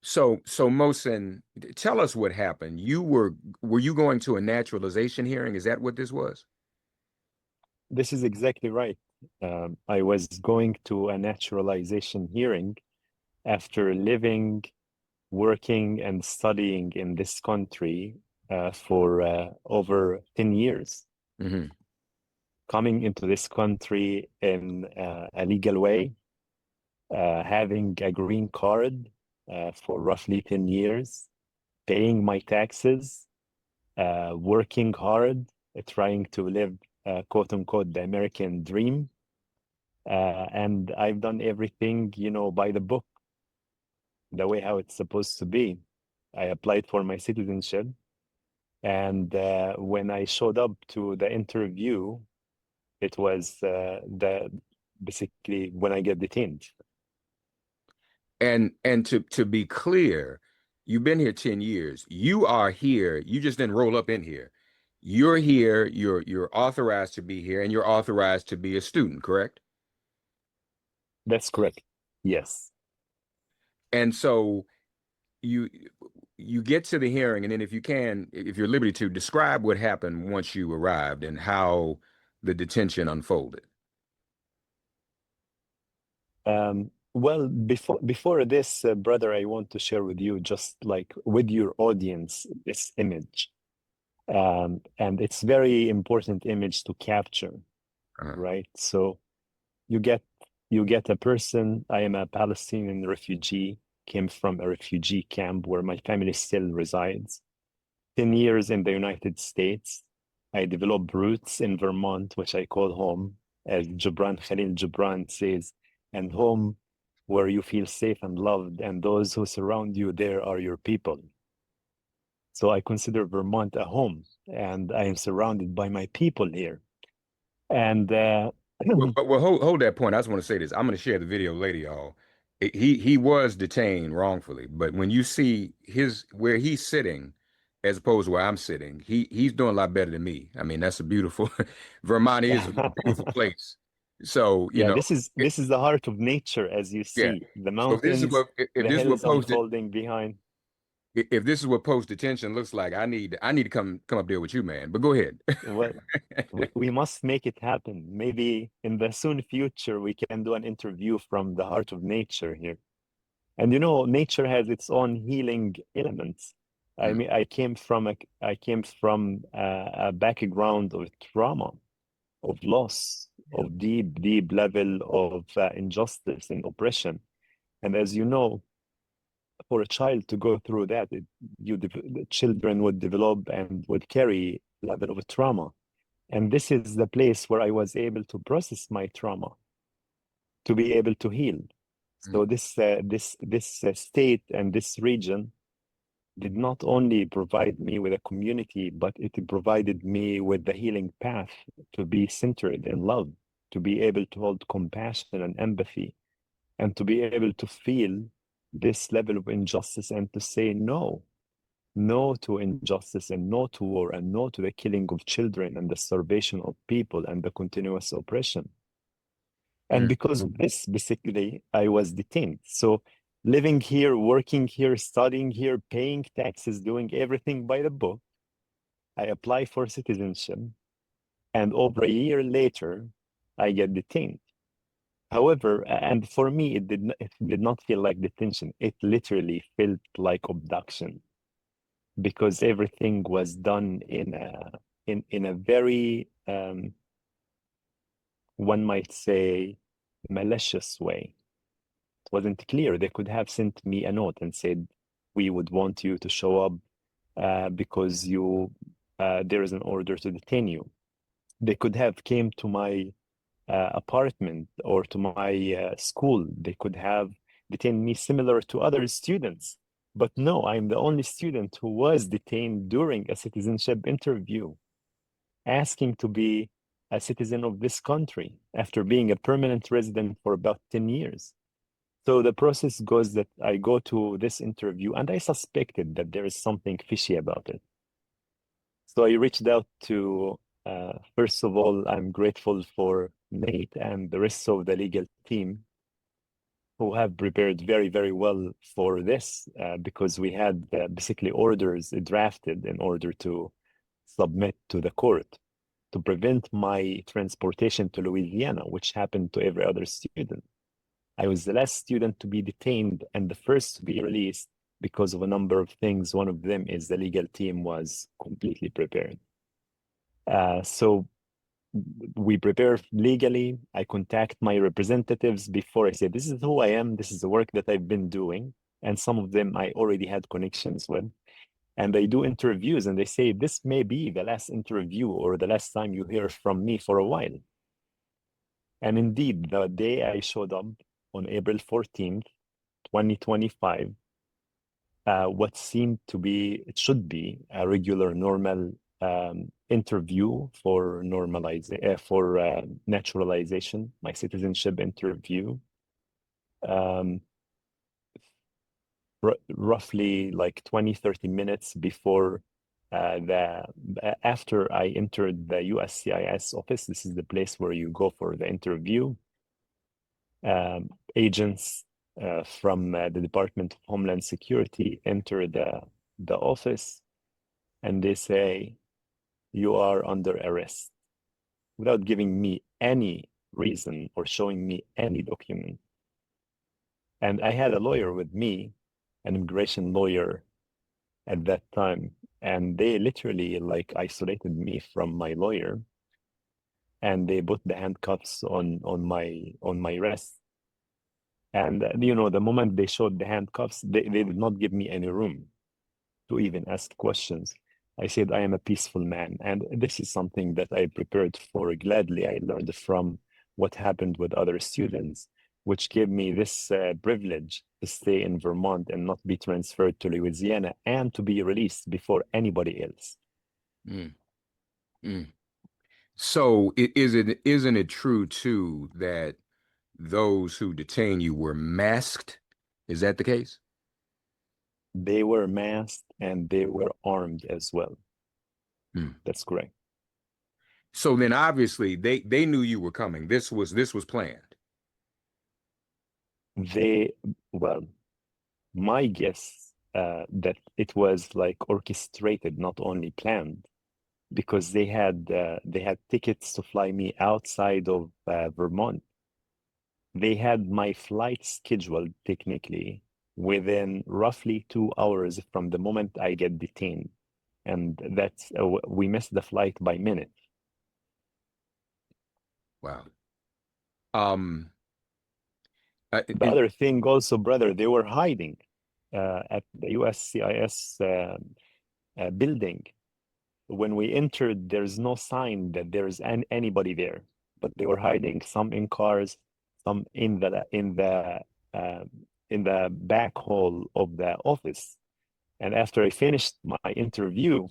So Mohsen, tell us what happened. Were you going to a naturalization hearing? Is that what this was? This is exactly right. I was going to a naturalization hearing after living, working, and studying in this country for over 10 years. Hmm. Coming into this country in a legal way, having a green card for roughly 10 years, paying my taxes, working hard, trying to live, quote unquote, the American dream. And I've done everything, by the book, the way how it's supposed to be. I applied for my citizenship, and when I showed up to the interview, it was the basically when I get detained. And to be clear, you've been here 10 years. You are here. You just didn't roll up in here. You're here, you're authorized to be here, and you're authorized to be a student, correct? That's correct. Yes. And so you you get to the hearing, and then if you can, if you're at liberty to describe what happened once you arrived and how the detention unfolded. Well, before this, brother, I want to share with you just like with your audience this image. And it's very important image to capture, Uh, right? So you get you get a person. I am a Palestinian refugee, came from a refugee camp where my family still resides. 10 years in the United States. I developed roots in Vermont, which I call home, as Gibran Khalil Gibran says, and home where you feel safe and loved, and those who surround you there are your people. So I consider Vermont a home, and I am surrounded by my people here. And well, hold that point. I just want to say this. I'm going to share the video later, y'all. He was detained wrongfully, but when you see his where he's sitting, as opposed to where I'm sitting, he's doing a lot better than me. I mean, that's a beautiful Vermont is a beautiful place. So, yeah, this is the heart of nature, as you yeah. see, the So mountains, if the this is what hills posted unfolding behind. if this is what post detention looks like, I need to come up there with you, man. But go ahead. Well, we must make it happen. Maybe in the soon future, we can do an interview from the heart of nature here. And nature has its own healing elements. I Mm, mean, I came from a background of trauma, of loss, of deep, deep level of injustice and oppression. And as you know, for a child to go through that, the children would develop and would carry level of trauma. And this is the place where I was able to process my trauma, to be able to heal. mm, So this state and this region did not only provide me with a community, but it provided me with the healing path to be centered in love, to be able to hold compassion and empathy, and to be able to feel this level of injustice and to say no. No to injustice and no to war and no to the killing of children and the starvation of people and the continuous oppression. And mm. because of this, basically, I was detained. So living here, working here, studying here, paying taxes, doing everything by the book, I apply for citizenship. And over a year later, I get detained. However, and for me, it did not feel like detention. It literally felt like abduction because everything was done in a very one might say malicious way. It wasn't clear. They could have sent me a note and said, "We would want you to show up because there is an order to detain you." They could have came to my apartment or to my school. They could have detained me similar to other students. But no, I'm the only student who was detained during a citizenship interview, asking to be a citizen of this country after being a permanent resident for about 10 years. So the process goes that I go to this interview and I suspected that there is something fishy about it. So I reached out to, first of all, I'm grateful for Nate and the rest of the legal team who have prepared very, very well for this because we had basically orders drafted in order to submit to the court to prevent my transportation to Louisiana, which happened to every other student. I was the last student to be detained and the first to be released because of a number of things. One of them is the legal team was completely prepared. So we prepare legally. I contact my representatives before I say, this is who I am. This is the work that I've been doing. And some of them I already had connections with. And they do interviews and they say, this may be the last interview or the last time you hear from me for a while. And indeed, the day I showed up on April 14th, 2025, what seemed to be, it should be a regular, normal interview for naturalization, my citizenship interview. Roughly like 20, 30 minutes before after I entered the USCIS office, this is the place where you go for the interview. Agents from the Department of Homeland Security enter the office and they say, you are under arrest without giving me any reason or showing me any document. And I had a lawyer with me, an immigration lawyer at that time, and they literally like isolated me from my lawyer and they put the handcuffs on my wrist. And you know, the moment they showed the handcuffs, they did not give me any room to even ask questions. I said, I am a peaceful man. And this is something that I prepared for gladly. I learned from what happened with other students, which gave me this privilege to stay in Vermont and not be transferred to Louisiana and to be released before anybody else. Mm, mm. So isn't it true too that those who detain you were masked? Is that the case? They were masked and they were armed as well. Hmm. That's correct. So then obviously they knew you were coming. This was planned. They, well, my guess that it was like orchestrated, not only planned, because they had tickets to fly me outside of Vermont. They had my flight scheduled technically within roughly 2 hours from the moment I get detained, and that's we missed the flight by minutes. Wow. Um, The other thing also, brother, they were hiding at the USCIS building. When we entered, there's no sign that there's anybody there, but they were hiding, some in cars, some uh, in the back hall of the office. And after I finished my interview,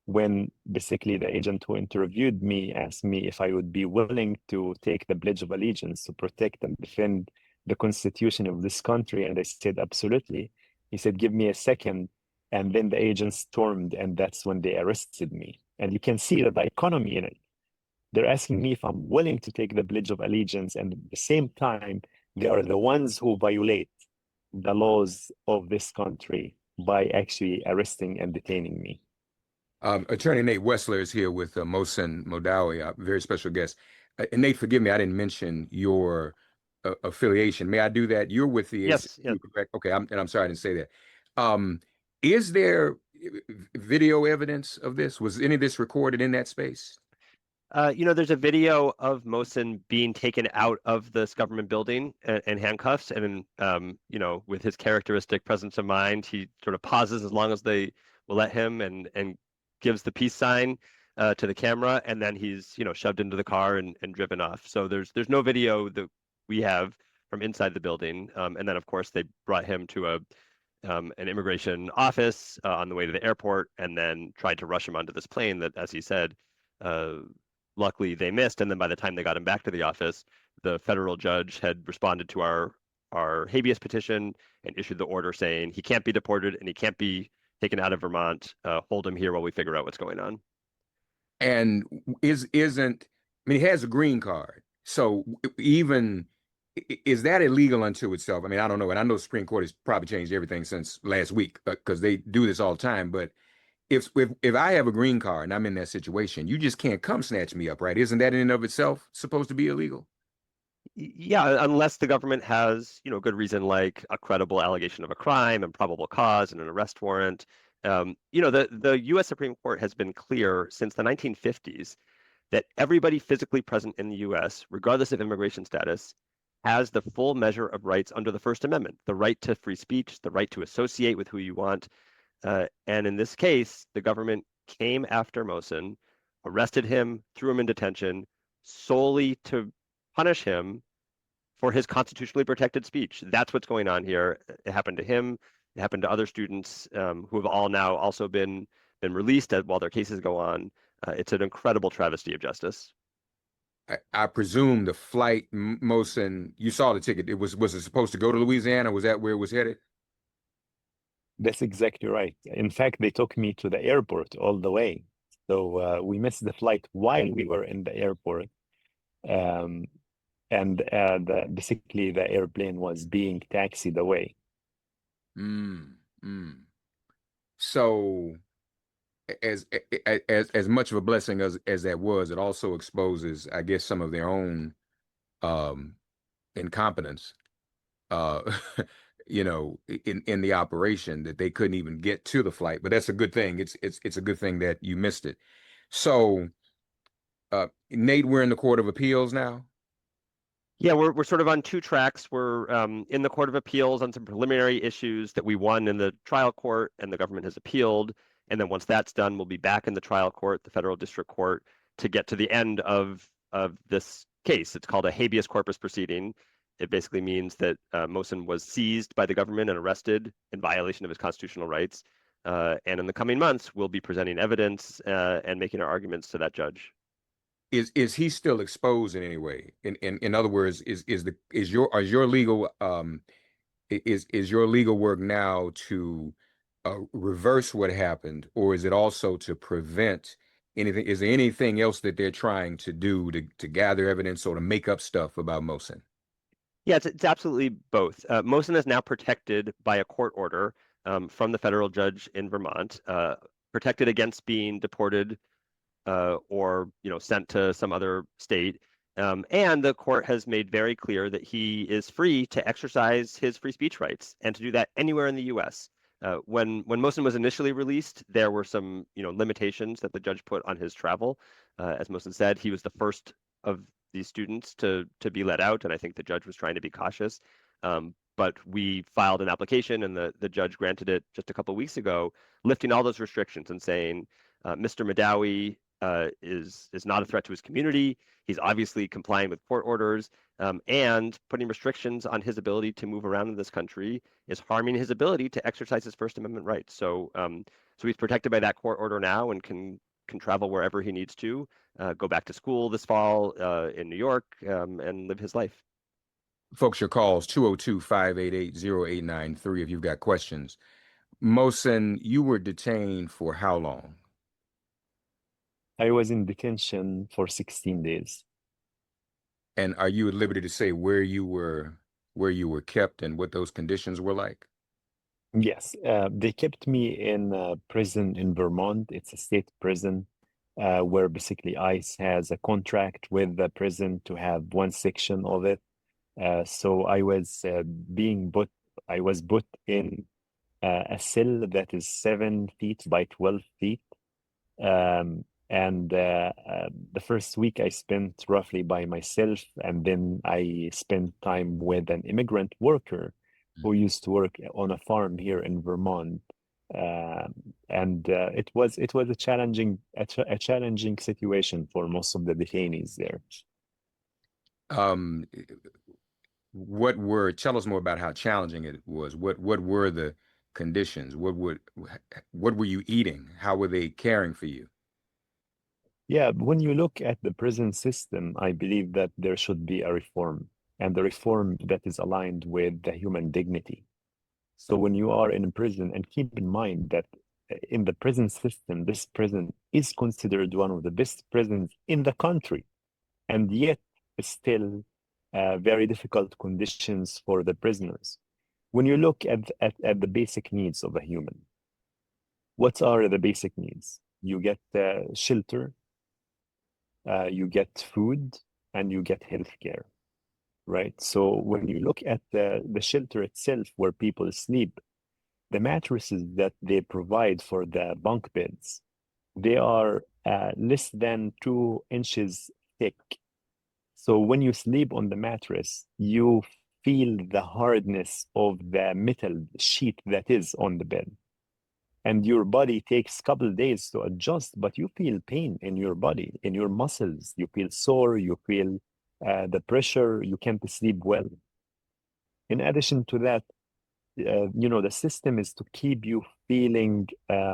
when basically the agent who interviewed me asked me if I would be willing to take the Pledge of Allegiance to protect and defend the Constitution of this country, and I said, absolutely. He said, give me a second. And then the agent stormed, and that's when they arrested me. And you can see the dichotomy in it. They're asking me if I'm willing to take the Pledge of Allegiance, and at the same time, they are the ones who violate the laws of this country by actually arresting and detaining me. Attorney Nate Wessler is here with Mohsen Madawi, a very special guest. And Nate, forgive me, I didn't mention your affiliation. May I do that? You're with the Yes, yes. ACLU, correct? Okay, I'm sorry I didn't say that. Is there video evidence of this? Was any of this recorded in that space? There's a video of Mohsen being taken out of this government building in handcuffs, and with his characteristic presence of mind, he sort of pauses as long as they will let him, and gives the peace sign to the camera, and then he's shoved into the car and driven off. So there's no video that we have from inside the building, and then of course they brought him to an immigration office on the way to the airport, and then tried to rush him onto this plane that, as he said. Uh, Luckily, they missed, and then by the time they got him back to the office, the federal judge had responded to our habeas petition and issued the order saying he can't be deported and he can't be taken out of Vermont. Hold him here while we figure out what's going on. And isn't, I mean, he has a green card. So even is that illegal unto itself? I mean, I don't know, and I know the Supreme Court has probably changed everything since last week because they do this all the time. But if I have a green card and I'm in that situation, you just can't come snatch me up, right? Isn't that in and of itself supposed to be illegal? Yeah, unless the government has, good reason like a credible allegation of a crime and probable cause and an arrest warrant. The U.S. Supreme Court has been clear since the 1950s that everybody physically present in the U.S., regardless of immigration status, has the full measure of rights under the First Amendment, the right to free speech, the right to associate with who you want. And in this case, the government came after Mohsen, arrested him, threw him in detention solely to punish him for his constitutionally protected speech. That's what's going on here. It happened to him. It happened to other students who have all now also been released while their cases go on. It's an incredible travesty of justice. I presume the flight, Mohsen, you saw the ticket. Was it supposed to go to Louisiana? Was that where it was headed? That's exactly right. In fact, they took me to the airport all the way. So we missed the flight while we were in the airport. Um, and basically, the airplane was being taxied away. Mm, mm. So as as much of a blessing as that was, it also exposes, I guess, some of their own um incompetence, uh, in the operation that they couldn't even get to the flight. But that's a good thing. It's a good thing that you missed it. So, Nate, we're in the Court of Appeals now. Yeah, we're sort of on two tracks. We're in the Court of Appeals on some preliminary issues that we won in the trial court, and the government has appealed. And then once that's done, we'll be back in the trial court, the federal district court, to get to the end of this case. It's called a habeas corpus proceeding. It basically means that Mohsen was seized by the government and arrested in violation of his constitutional rights. And in the coming months, we'll be presenting evidence and making our arguments to that judge. Is he still exposed in any way? In other words, is your legal is your legal work now to reverse what happened, or is it also to prevent anything? Is there anything else that they're trying to do to gather evidence or to make up stuff about Mohsen? Yeah, it's absolutely both. Mohsen is now protected by a court order from the federal judge in Vermont, protected against being deported or sent to some other state. And the court has made very clear that he is free to exercise his free speech rights and to do that anywhere in the U.S. When Mohsen was initially released, there were some limitations that the judge put on his travel. As Mohsen said, he was the first of these students to be let out, and I think the judge was trying to be cautious. But we filed an application, and the judge granted it just a couple of weeks ago, lifting all those restrictions and saying, Mr. Madawi is not a threat to his community. He's obviously complying with court orders, and putting restrictions on his ability to move around in this country is harming his ability to exercise his First Amendment rights. So he's protected by that court order now and can travel wherever he needs to, go back to school this fall in New York, and live his life. Folks, your calls 202-588-0893 if you've got questions. Mohsen, you were detained for how long? I was in detention for 16 days. And are you at liberty to say where you were kept and what those conditions were like? Yes, they kept me in a prison in Vermont. It's a state prison where basically ICE has a contract with the prison to have one section of it. So I was put in a cell that is 7 feet by 12 feet. And the first week I spent roughly by myself, and then I spent time with an immigrant worker who used to work on a farm here in Vermont. And it was a challenging situation for most of the detainees there. Um, tell us more about how challenging it was. What were the conditions? What were you eating? How were they caring for you? Yeah, when you look at the prison system, I believe that there should be a reform, and the reform that is aligned with the human dignity. So when you are in prison, and keep in mind that in the prison system, this prison is considered one of the best prisons in the country, and yet still very difficult conditions for the prisoners. When you look at the basic needs of a human, what are the basic needs? You get shelter, you get food, and you get healthcare, right? So when you look at the shelter itself where people sleep, the mattresses that they provide for the bunk beds, they are less than 2 inches thick. So when you sleep on the mattress, you feel the hardness of the metal sheet that is on the bed. And your body takes a couple of days to adjust, but you feel pain in your body, in your muscles. You feel sore, you feel the pressure, you can't sleep well. In addition to that, the system is to keep you feeling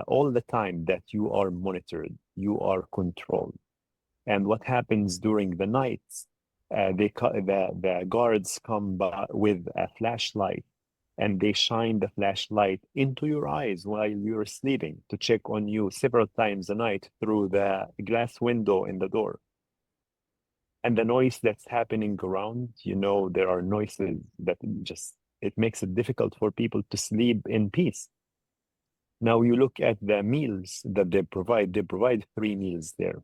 all the time that you are monitored, you are controlled. And what happens during the nights, the guards come by with a flashlight and they shine the flashlight into your eyes while you're sleeping to check on you several times a night through the glass window in the door. And the noise that's happening around, there are noises that just, it makes it difficult for people to sleep in peace. Now you look at the meals that they provide 3 meals there.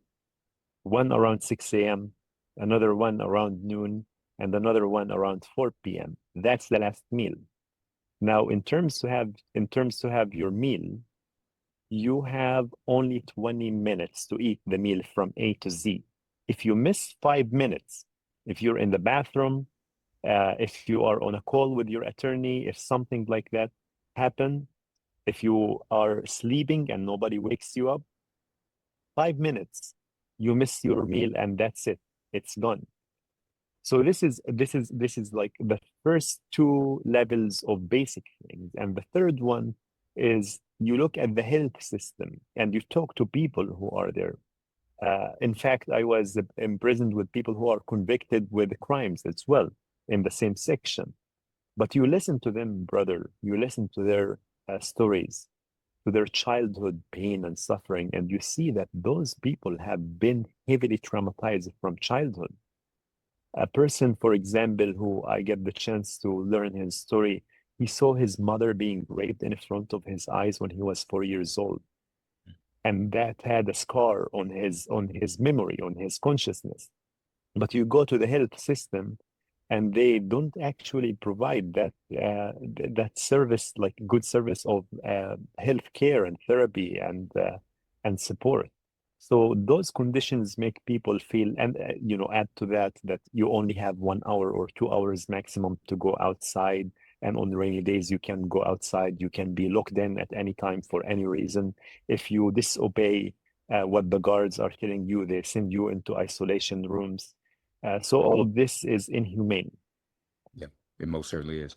One around 6 a.m., another one around noon, and another one around 4 p.m. That's the last meal. Now, in terms to have your meal, you have only 20 minutes to eat the meal from A to Z. If you miss 5 minutes, if you're in the bathroom, if you are on a call with your attorney, if something like that happen, if you are sleeping and nobody wakes you up, 5 minutes, you miss your meal and that's it. It's gone. So this is like the first 2 levels of basic things. And the third one is you look at the health system and you talk to people who are there. In fact, I was imprisoned with people who are convicted with crimes as well in the same section. But you listen to them, brother, you listen to their stories, to their childhood pain and suffering, and you see that those people have been heavily traumatized from childhood. A person, for example, who I get the chance to learn his story, he saw his mother being raped in front of his eyes when he was 4 years old. And that had a scar on his memory, on his consciousness. But you go to the health system and they don't actually provide that service, like good service of health care and therapy and support. So those conditions make people feel, and add to that you only have 1 hour or 2 hours maximum to go outside. And on rainy days, you can go outside. You can be locked in at any time for any reason. If you disobey what the guards are telling you, they send you into isolation rooms. So all of this is inhumane. Yeah, it most certainly is.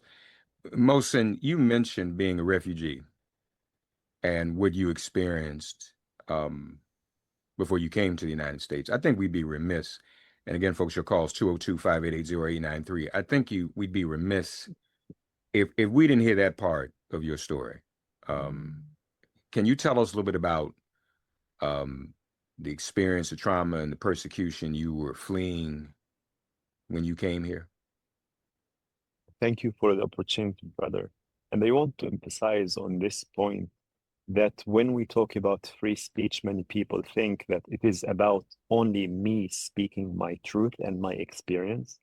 Mohsen, you mentioned being a refugee and what you experienced before you came to the United States. I think we'd be remiss, and again, folks, your call is 202-588-0893. I think we'd be remiss if we didn't hear that part of your story. Can you tell us a little bit about the experience, the trauma, and the persecution you were fleeing when you came here? Thank you for the opportunity, brother. And I want to emphasize on this point that when we talk about free speech, many people think that it is about only me speaking my truth and my experience.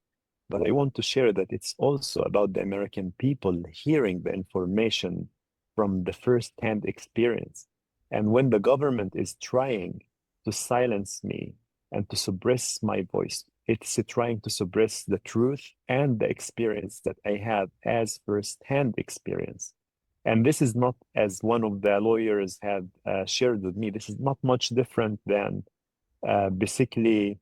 But I want to share that it's also about the American people hearing the information from the first-hand experience. And when the government is trying to silence me and to suppress my voice, it's trying to suppress the truth and the experience that I have as first-hand experience. And this is not, as one of the lawyers had shared with me, this is not much different than basically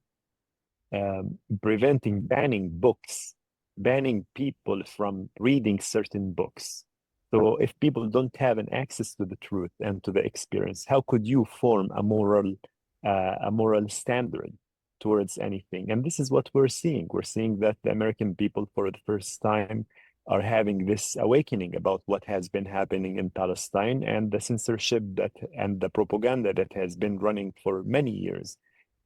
banning books, banning people from reading certain books. So if people don't have an access to the truth and to the experience, how could you form a moral standard towards anything? And this is what we're seeing. We're seeing that the American people, for the first time, are having this awakening about what has been happening in Palestine, and the censorship and the propaganda that has been running for many years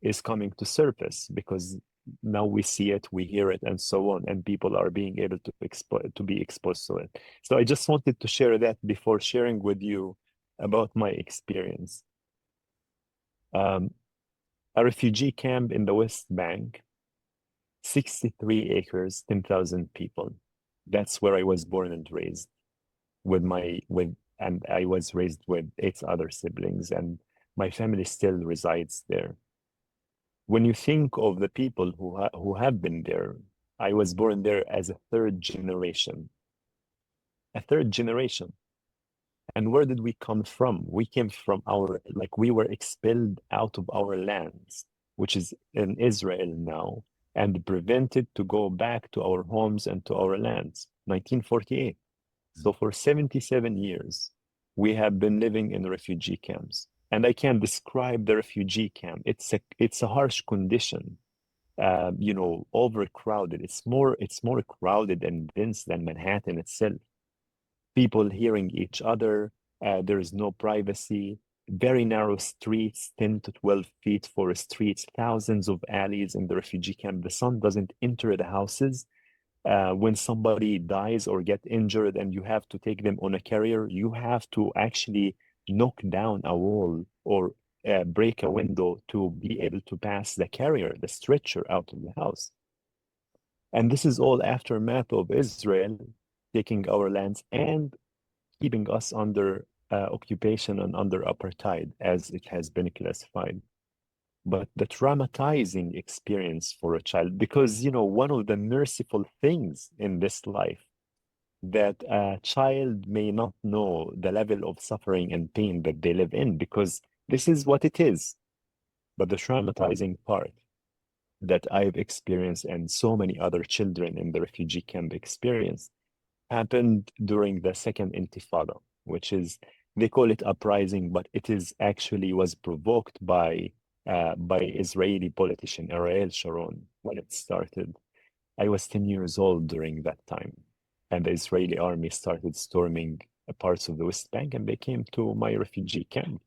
is coming to surface, because now we see it, we hear it, and so on, and people are being able to be exposed to it. So I just wanted to share that before sharing with you about my experience. A refugee camp in the West Bank, 63 acres, 10,000 people. That's where I was born and raised and I was raised with 8 other siblings, and my family still resides there. When you think of the people who have been there, I was born there as a third generation. A third generation. And where did we come from? We came from we were expelled out of our lands, which is in Israel now, and prevented to go back to our homes and to our lands. 1948. So for 77 years, we have been living in refugee camps. And I can't describe the refugee camp. It's a harsh condition, overcrowded. It's more crowded and dense than Manhattan itself. People hearing each other. There is no privacy. Very narrow streets, 10 to 12 feet for streets, thousands of alleys in the refugee camp. The sun doesn't enter the houses. When somebody dies or get injured and you have to take them on a carrier, you have to actually knock down a wall or break a window to be able to pass the carrier, the stretcher out of the house. And this is all aftermath of Israel taking our lands and keeping us under occupation and under apartheid, as it has been classified. But the traumatizing experience for a child, because, one of the merciful things in this life that a child may not know the level of suffering and pain that they live in, because this is what it is. But the traumatizing part that I've experienced and so many other children in the refugee camp experienced happened during the second intifada, which is, they call it uprising, but it is actually was provoked by Israeli politician Ariel Sharon when it started. I was 10 years old during that time, and the Israeli army started storming parts of the West Bank, and they came to my refugee camp.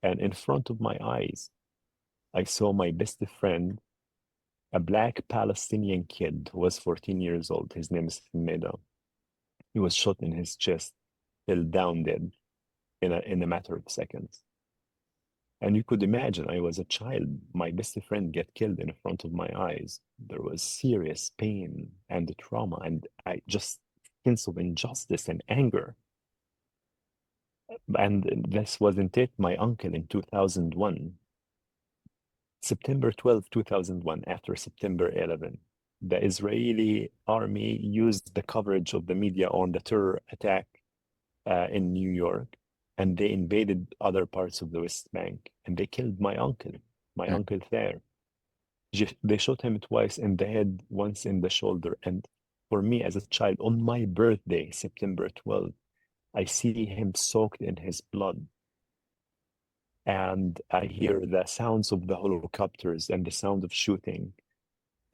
And in front of my eyes, I saw my best friend, a black Palestinian kid who was 14 years old. His name is Meda. He was shot in his chest, fell down dead in a matter of seconds. And you could imagine, I was a child, my best friend get killed in front of my eyes. There was serious pain and trauma, and I just sense of injustice and anger. And this wasn't it. My uncle in 2001, September 12th, 2001, after September 11, the Israeli army used the coverage of the media on the terror attack in New York, and they invaded other parts of the West Bank, and they killed my uncle there. They shot him twice in the head, once in the shoulder. And for me as a child, on my birthday, September 12th, I see him soaked in his blood. And I hear the sounds of the helicopters and the sound of shooting.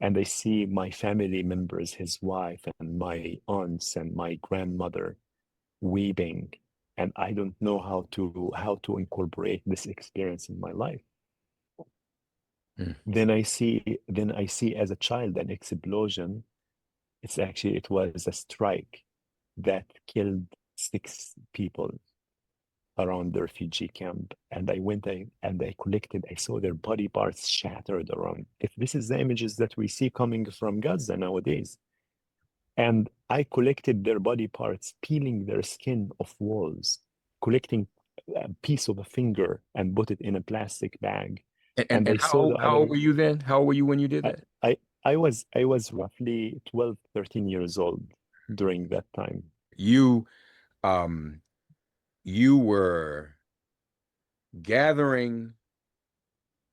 And I see my family members, his wife and my aunts and my grandmother weeping. And I don't know how to incorporate this experience in my life. Mm. Then I see as a child an explosion. It was a strike that killed 6 people around the refugee camp. And I saw their body parts shattered around. If this is the images that we see coming from Gaza nowadays. And I collected their body parts, peeling their skin off walls, collecting a piece of a finger and put it in a plastic bag. And I saw the How old other. were you then? How old were you when you did I, that? I I was roughly 12, 13 years old during that time. You um you were gathering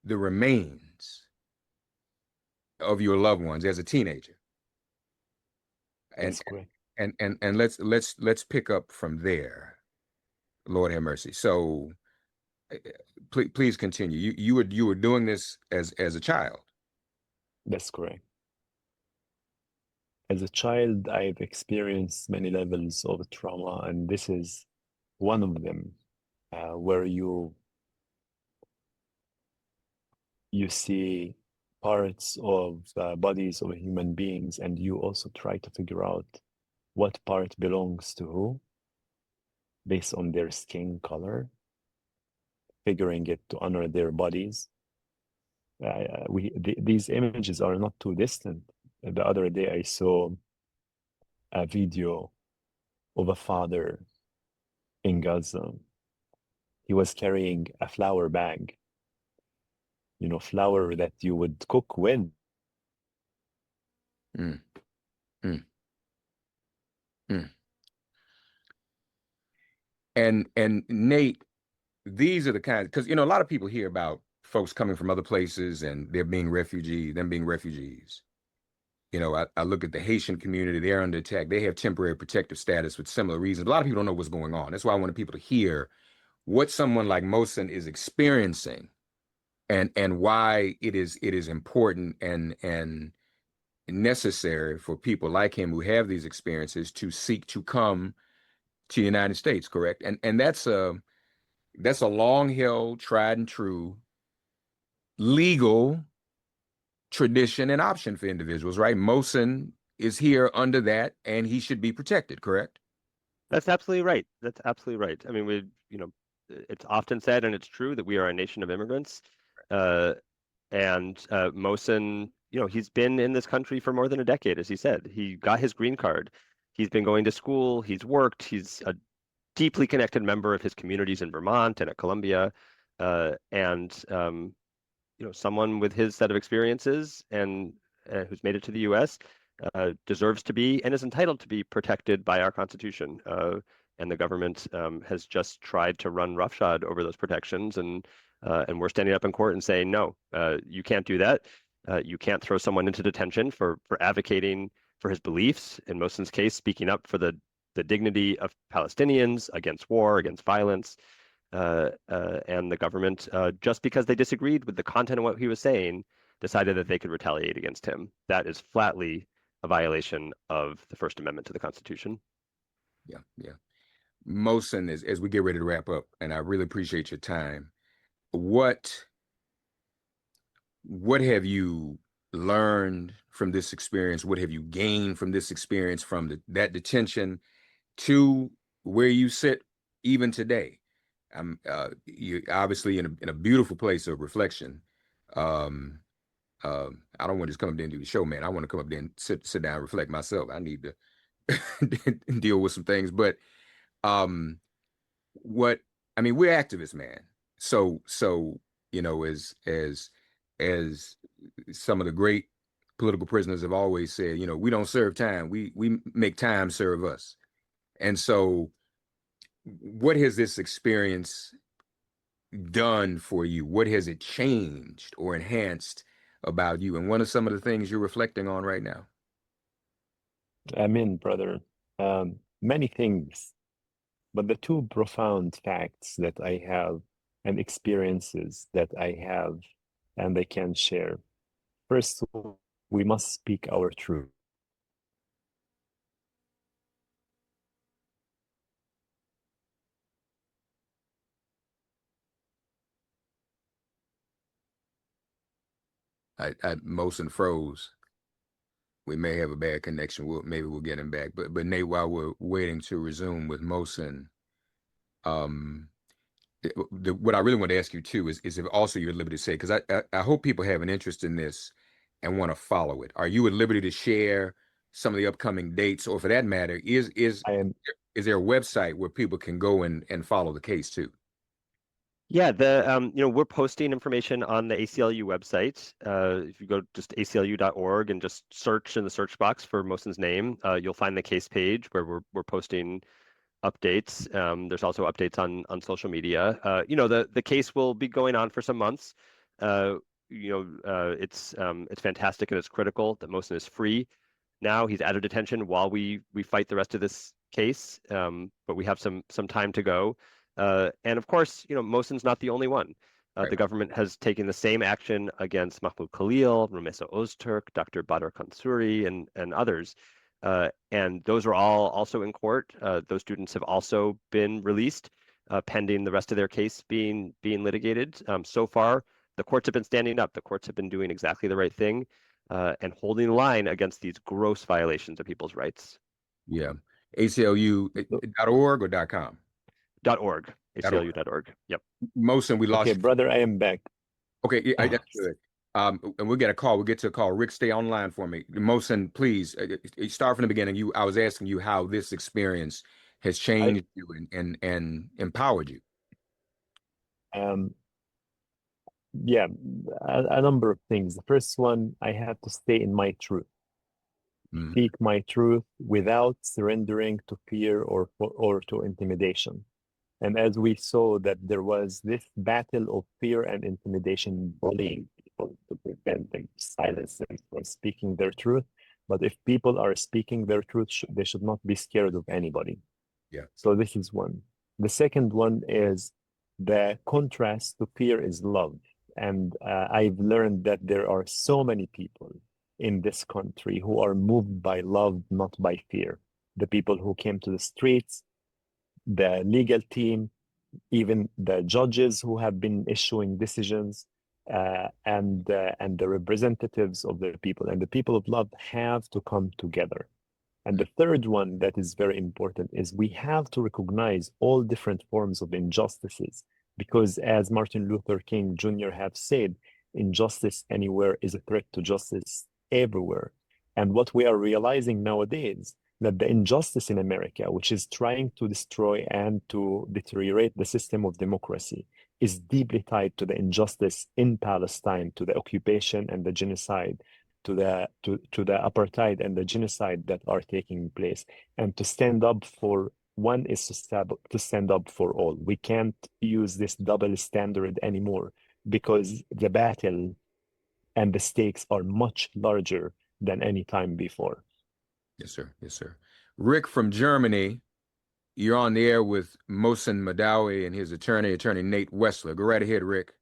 the remains of your loved ones as a teenager. And That's correct. and let's pick up from there. Lord have mercy. So please continue. You were doing this as a child. That's correct. As a child, I've experienced many levels of trauma, and this is one of them, where you see parts of bodies of human beings, and you also try to figure out what part belongs to who based on their skin color, figuring it to honor their bodies. These images are not too distant. The other day I saw a video of a father in Gaza. He was carrying a flour bag, flour that you would cook with. Mm, mm, mm. And Nate, these are the kinds, because a lot of people hear about folks coming from other places and them being refugees. I look at the Haitian community, they're under attack. They have temporary protective status with similar reasons. A lot of people don't know what's going on. That's why I wanted people to hear what someone like Mohsen is experiencing and why it is important and necessary for people like him who have these experiences to seek to come to the United States, correct? And that's a long held, tried and true legal tradition and option for individuals, right? Mohsen is here under that and he should be protected, correct? That's absolutely right. That's absolutely right. I mean, it's often said, and it's true, that we are a nation of immigrants. Uh, and Mohsen, he's been in this country for more than a decade, as he said. He got his green card. He's been going to school. He's worked. He's a deeply connected member of his communities in Vermont and at Columbia. And someone with his set of experiences and who's made it to the U.S. Deserves to be and is entitled to be protected by our Constitution. And the government has just tried to run roughshod over those protections, and we're standing up in court and saying, no, you can't do that. You can't throw someone into detention for advocating for his beliefs. In Mohsen's case, speaking up for the dignity of Palestinians against war, against violence. And the government, just because they disagreed with the content of what he was saying, decided that they could retaliate against him. That is flatly a violation of the First Amendment to the Constitution. Yeah, yeah. Mohsen, as we get ready to wrap up, and I really appreciate your time. What have you learned from this experience? What have you gained from this experience, from that detention to where you sit even today? You obviously in a beautiful place of reflection. Um, I don't want to just come up there and do the show, man. I want to come up there and sit down and reflect myself. I need to deal with some things, but um, what I mean, we're activists, man. So as some of the great political prisoners have always said, we don't serve time. We make time serve us. And so, what has this experience done for you? What has it changed or enhanced about you? And what are some of the things you're reflecting on right now? Amen, brother. Many things, but the two profound facts that I have and experiences that I have and I can share. First, we must speak our truth. Mosin froze. We may have a bad connection. Maybe we'll get him back. But Nate, while we're waiting to resume with Mohsen, um, what I really want to ask you too is if also you're at liberty to say, because I hope people have an interest in this and want to follow it. Are you at liberty to share some of the upcoming dates, or for that matter, I am is there a website where people can go and follow the case too? Yeah, we're posting information on the ACLU website. If you go just aclu.org and just search in the search box for Mohsen's name, you'll find the case page where we're posting updates. There's also updates on social media. The case will be going on for some months. It's fantastic and it's critical that Mohsen is free now. He's out of detention while we fight the rest of this case, but we have some time to go. And of course, Mohsen's not the only one. Right. The government has taken the same action against Mahmoud Khalil, Rumesa Öztürk, Dr. Badr Kansuri, and others. And those are all also in court. Those students have also been released pending the rest of their case being litigated. So far, the courts have been standing up. The courts have been doing exactly the right thing and holding the line against these gross violations of people's rights. Yeah. ACLU.org or .com? .org, .org. ACLU.org. Yep. Mohsen, we lost Okay, you. brother, I am back. Okay, yeah, that's good. And we'll get a call. We'll get to a call. Rick, stay online for me. Mohsen, please start from the beginning. I was asking you how this experience has changed you and empowered you. Um, yeah, a number of things. The first one, I have to stay in my truth, Mm, speak my truth without surrendering to fear or to intimidation. And as we saw that there was this battle of fear and intimidation, bullying people to prevent them, silence them from speaking their truth. But if people are speaking their truth, they should not be scared of anybody. yeah. So this is one. The second one is the contrast to fear is love. And I've learned that there are so many people in this country who are moved by love, not by fear. The people who came to the streets, the legal team, even the judges who have been issuing decisions, and the representatives of the people and the people of love have to come together. And the third one that is very important is we have to recognize all different forms of injustices, because as Martin Luther King Jr. have said, injustice anywhere is a threat to justice everywhere. And what we are realizing nowadays, that the injustice in America, which is trying to destroy and to deteriorate the system of democracy, is deeply tied to the injustice in Palestine, to the occupation and the genocide, to the apartheid and the genocide that are taking place. And to stand up for one is to stand up for all. We can't use this double standard anymore, because the battle and the stakes are much larger than any time before. Yes, sir. Yes, sir. Rick from Germany, you're on the air with Mohsen Madawi and his attorney Nate Wessler. Go right ahead, Rick.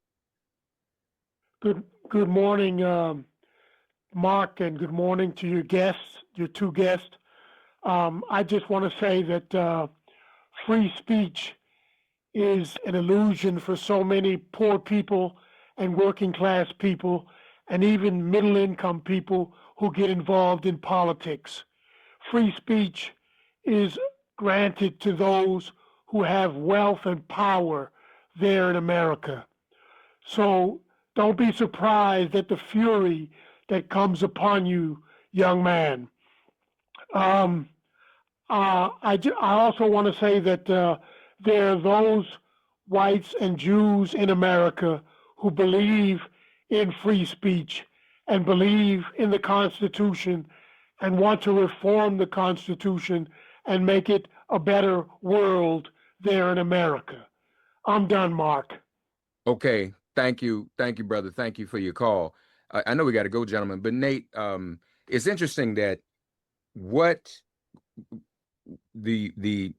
Good morning, Mark, and good morning to your guests, your two guests. I just want to say that free speech is an illusion for so many poor people and working class people and even middle income people who get involved in politics. Free speech is granted to those who have wealth and power there in America. So don't be surprised at the fury that comes upon you, young man. Um, I also want to say that there are those whites and Jews in America who believe in free speech and believe in the Constitution and want to reform the Constitution and make it a better world there in America. I'm done, Mark. Okay. Thank you. Thank you, brother. Thank you for your call. I know we got to go, gentlemen, but Nate, it's interesting that what the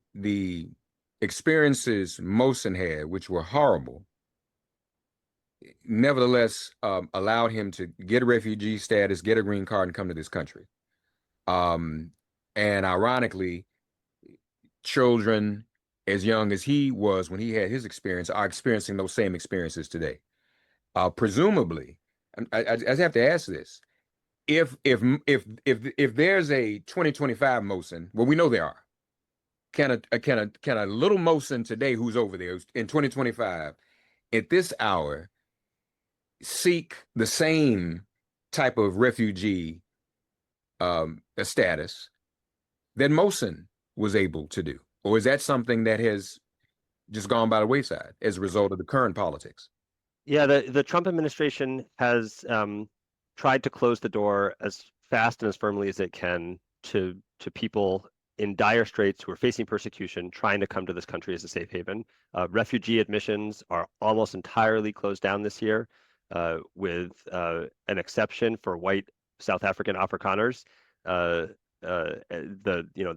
experiences Mohsen had, which were horrible, nevertheless allowed him to get a refugee status, get a green card, and come to this country. And ironically, children as young as he was when he had his experience are experiencing those same experiences today. Presumably, I just have to ask this: if there's a 2025 Mohsen, well, we know there are. Can a little Mohsen today who's over there in 2025 at this hour seek the same type of refugee status that Mohsen was able to do? Or is that something that has just gone by the wayside as a result of the current politics? Yeah, the Trump administration has tried to close the door as fast and as firmly as it can to people in dire straits who are facing persecution, trying to come to this country as a safe haven. Refugee admissions are almost entirely closed down this year, with an exception for white South African Afrikaners. The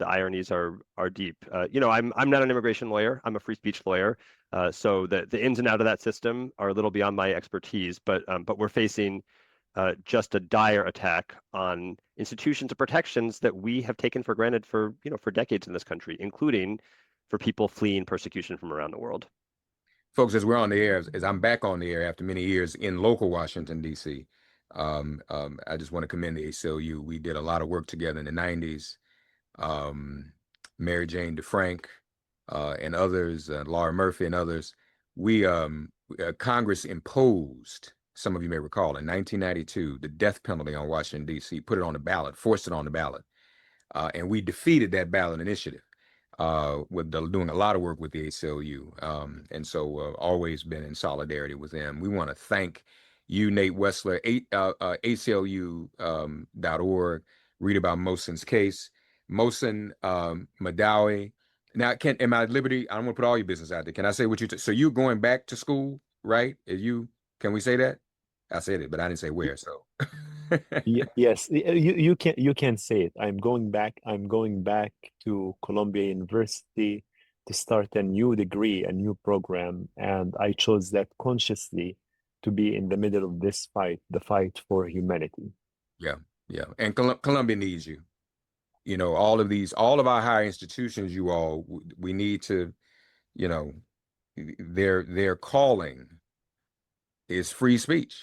ironies are deep. I'm not an immigration lawyer. I'm a free speech lawyer. So the ins and out of that system are a little beyond my expertise, but we're facing just a dire attack on institutions and protections that we have taken for granted for decades in this country, including for people fleeing persecution from around the world. folks, as we're on the air, as I'm back on the air after many years in local Washington, D.C., I just want to commend the ACLU. We did a lot of work together in the 90s. Mary Jane DeFrank and others, Laura Murphy and others. We Congress imposed, some of you may recall, in 1992, the death penalty on Washington, D.C., put it on the ballot, forced it on the ballot. And we defeated that ballot initiative with doing a lot of work with the ACLU. And so always been in solidarity with them. We want to thank you, Nate Wessler, ACLU.org. Read about Mohsen's case. Mohsen Madawi. Now, am I at liberty? I don't want to put all your business out there. Can I say what so you're going back to school, right? Can we say that? I said it, but I didn't say where. So Yes, you can say it. I'm going back to Columbia University to start a new degree, a new program, and I chose that consciously to be in the middle of this fight, the fight for humanity. Yeah, yeah. And Columbia needs you. You know, all of our higher institutions, you all, we need to, you know, their calling is free speech.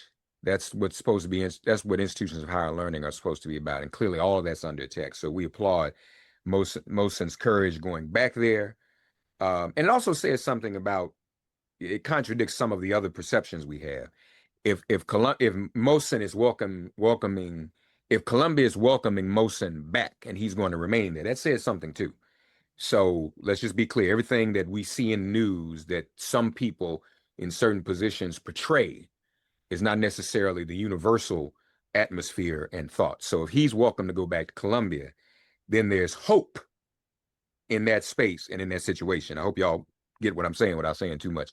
That's what's supposed to be, that's what institutions of higher learning are supposed to be about. And clearly all of that's under attack. So we applaud Mohsen's courage going back there. And it also says something about, it contradicts some of the other perceptions we have. If Mohsen is welcoming, if Columbia is welcoming Mohsen back and he's going to remain there, that says something too. So let's just be clear. Everything that we see in news that some people in certain positions portray is not necessarily the universal atmosphere and thought. So if he's welcome to go back to Columbia, then there's hope in that space and in that situation. I hope y'all get what I'm saying without saying too much.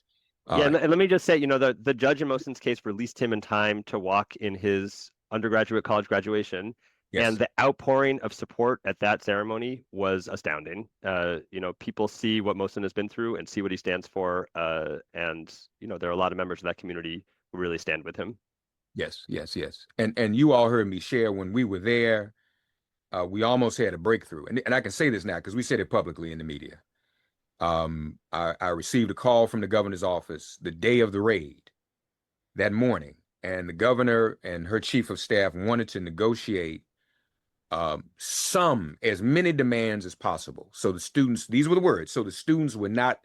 Yeah, and let me just say, you know, the judge in Mohsen's case released him in time to walk in his undergraduate college graduation. Yes. And the outpouring of support at that ceremony was astounding. You know, people see what Mohsen has been through and see what he stands for. And, you know, there are a lot of members of that community who really stand with him. Yes, yes, yes. And you all heard me share when we were there, we almost had a breakthrough. And I can say this now because we said it publicly in the media. I received a call from the governor's office the day of the raid that morning, and the governor and her chief of staff wanted to negotiate as many demands as possible. So the students, these were the words, so the students would not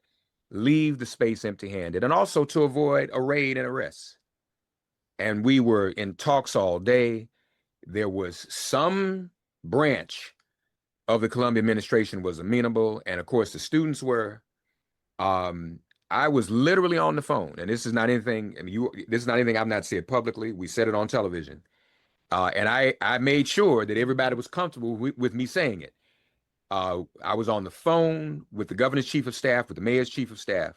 leave the space empty-handed, and also to avoid a raid and arrest. And we were in talks all day. There was some branch of the Columbia administration was amenable, and of course the students were. I was literally on the phone, and this is not anything. I mean, this is not anything I've not said publicly. We said it on television, and I made sure that everybody was comfortable with me saying it. I was on the phone with the governor's chief of staff, with the mayor's chief of staff,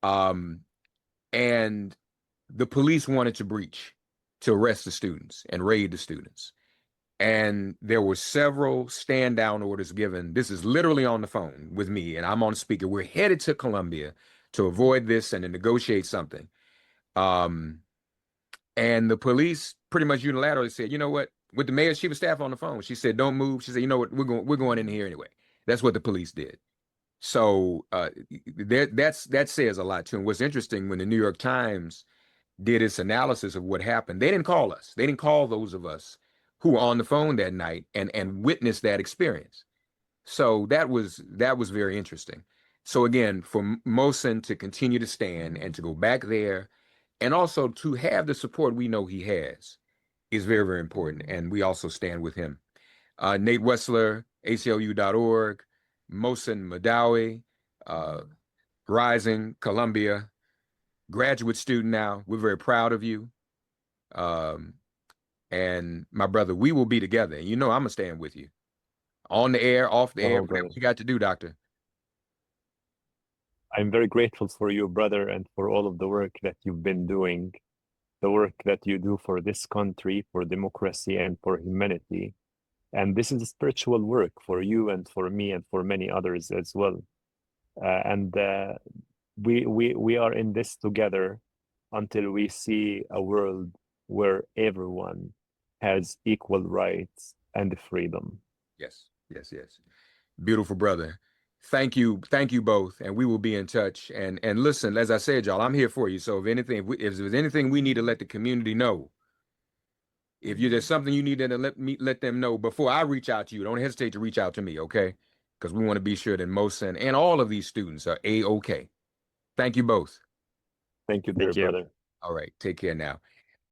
and the police wanted to breach, to arrest the students and raid the students. And there were several stand down orders given. This is literally on the phone with me, and I'm on speaker. We're headed to Columbia to avoid this and to negotiate something. And the police pretty much unilaterally said, you know what, with the mayor's chief of staff on the phone, she said, don't move. She said, you know what, we're going in here anyway. That's what the police did. So that says a lot too. And what's interesting, when the New York Times did its analysis of what happened, they didn't call us. They didn't call those of us who were on the phone that night and witnessed that experience. So that was very interesting. So again, for Mohsen to continue to stand and to go back there, and also to have the support we know he has, is very, very important. And we also stand with him. Nate Wessler, ACLU.org, Mohsen Madawi, Rising, Columbia, graduate student now. We're very proud of you. And my brother, we will be together. And you know I'm going to stand with you. On the air, off the air, whatever you got to do, doctor. I'm very grateful for you, brother, and for all of the work that you've been doing, the work that you do for this country, for democracy, and for humanity. And this is a spiritual work for you and for me and for many others as well. We are in this together until we see a world where everyone has equal rights and freedom. Yes, yes, yes. Beautiful brother. Thank you both, and we will be in touch. And listen, as I said, y'all, I'm here for you. So if anything, if there's anything we need to let the community know, if there's something you need to let them know before I reach out to you, don't hesitate to reach out to me, okay? Because we want to be sure that Mohsen and all of these students are A-OK. Thank you both. Thank you, dear Thank you. brother. All right, take care now.